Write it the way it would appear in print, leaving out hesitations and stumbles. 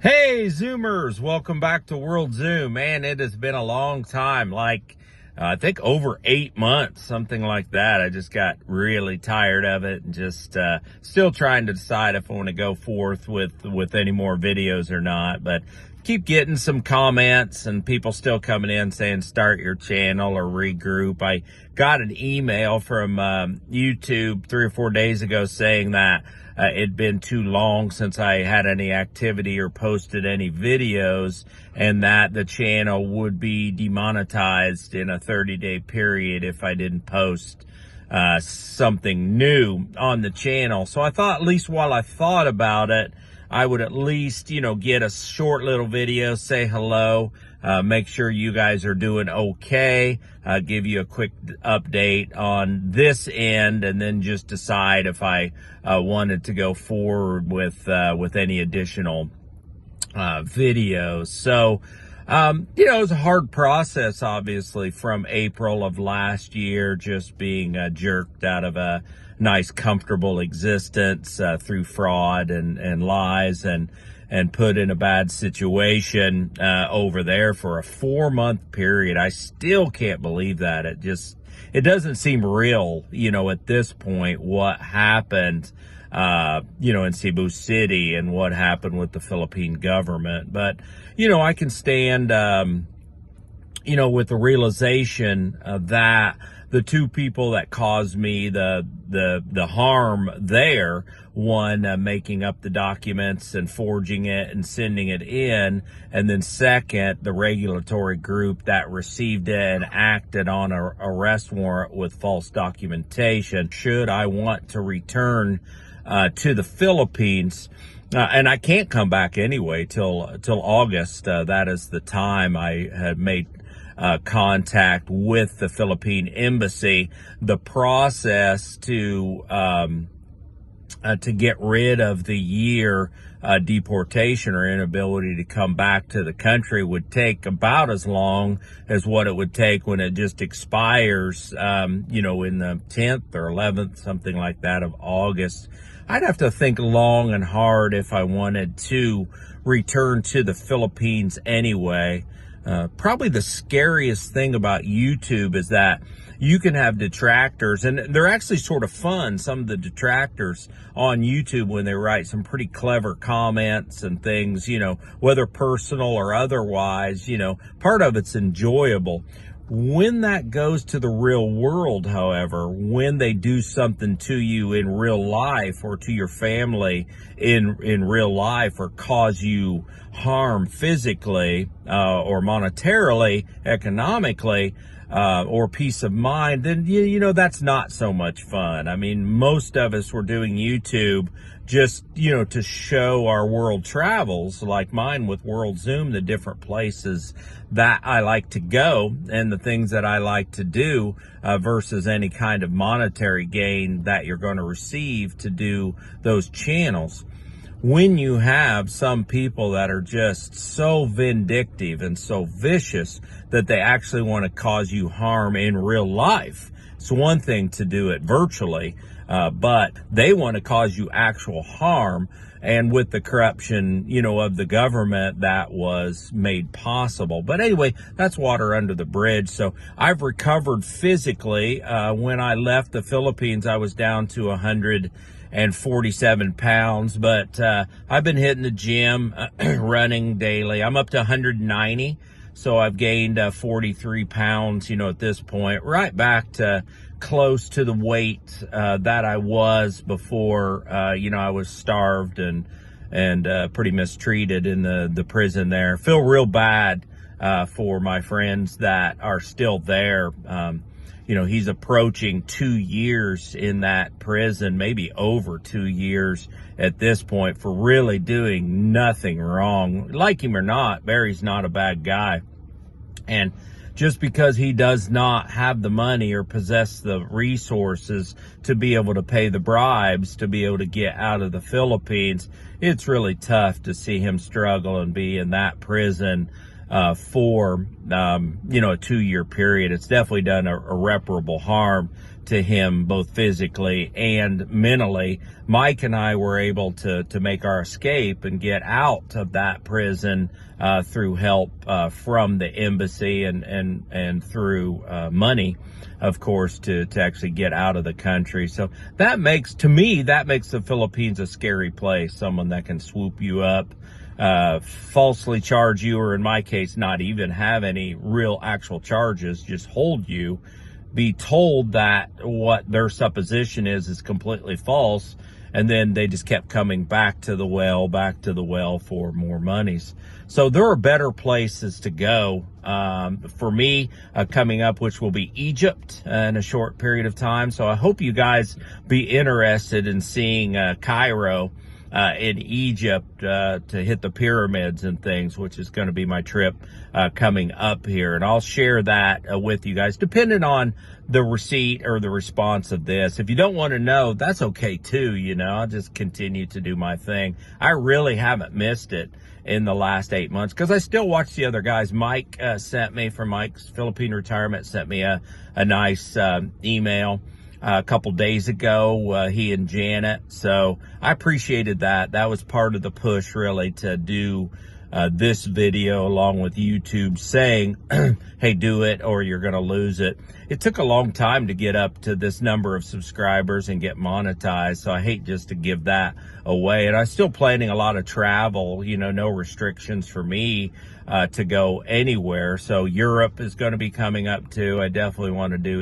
Hey Zoomers, welcome back to World Zoom. Man, it has been a long time, like I think over 8 months, something like that. I just got really tired of it and just still trying to decide if I want to go forth with any more videos or not. But keep getting some comments and people still coming in saying start your channel or regroup. I got an email from YouTube 3 or 4 days ago saying that it'd been too long since I had any activity or posted any videos, and that the channel would be demonetized in a 30-day period if I didn't post something new on the channel. So I thought, at least while I thought about it, I would at least, get a short little video, say hello, make sure you guys are doing okay, give you a quick update on this end, and then just decide if I wanted to go forward with any additional videos. So, it was a hard process, obviously, from April of last year, just being jerked out of a nice, comfortable existence through fraud and lies and put in a bad situation over there for a 4-month period. I still can't believe that. It doesn't seem real, at this point, what happened, in Cebu City and what happened with the Philippine government. But, I can stand, with the realization that the two people that caused me the harm there, one making up the documents and forging it and sending it in, and then second, the regulatory group that received it and acted on an arrest warrant with false documentation. Should I want to return to the Philippines, and I can't come back anyway till August. That is the time I had made contact with the Philippine embassy. The process to get rid of the year deportation or inability to come back to the country would take about as long as what it would take when it just expires, in the 10th or 11th, something like that, of August. I'd have to think long and hard if I wanted to return to the Philippines anyway. Probably the scariest thing about YouTube is that you can have detractors, and they're actually sort of fun, some of the detractors on YouTube, when they write some pretty clever comments and things, whether personal or otherwise, part of it's enjoyable. When that goes to the real world, however, when they do something to you in real life or to your family in real life, or cause you harm physically or monetarily, economically, or peace of mind, then, that's not so much fun. I mean, most of us were doing YouTube just, to show our world travels, like mine with World Zoom, the different places that I like to go and the things that I like to do, versus any kind of monetary gain that you're going to receive to do those channels. When you have some people that are just so vindictive and so vicious that they actually want to cause you harm in real life, it's one thing to do it virtually, but they want to cause you actual harm. And with the corruption, of the government, that was made possible. But anyway, that's water under the bridge. So I've recovered physically. When I left the Philippines, I was down to 147 pounds, but I've been hitting the gym, running daily. I'm up to 190. So I've gained 43 pounds, at this point, right back to close to the weight that I was before. I was starved and pretty mistreated in the prison there. Feel real bad for my friends that are still there. He's approaching 2 years in that prison, maybe over 2 years at this point, for really doing nothing wrong. Like him or not, Barry's not a bad guy. And just because he does not have the money or possess the resources to be able to pay the bribes to be able to get out of the Philippines, it's really tough to see him struggle and be in that prison for, a 2-year period. It's definitely done irreparable harm to him, both physically and mentally. Mike and I were able to make our escape and get out of that prison through help from the embassy and through money, of course, to actually get out of the country. So that makes the Philippines a scary place. Someone that can swoop you up, falsely charge you, or in my case, not even have any real actual charges, just hold you, be told that what their supposition is completely false, and then they just kept coming back to the well for more monies. So there are better places to go for me coming up, which will be Egypt in a short period of time. So I hope you guys be interested in seeing Cairo in Egypt to hit the pyramids and things, which is going to be my trip coming up here. And I'll share that with you guys, depending on the receipt or the response of this. If you don't want to know, that's okay too. You know, I'll just continue to do my thing. I really haven't missed it in the last 8 months because I still watch the other guys. Mike sent me, from Mike's Philippine Retirement, sent me a nice email a couple days ago, he and Janet. So I appreciated that. That was part of the push, really, to do this video, along with YouTube saying, hey, do it or you're going to lose it. It took a long time to get up to this number of subscribers and get monetized. So I hate just to give that away. And I'm still planning a lot of travel, you know, no restrictions for me to go anywhere. So Europe is going to be coming up too. I definitely want to do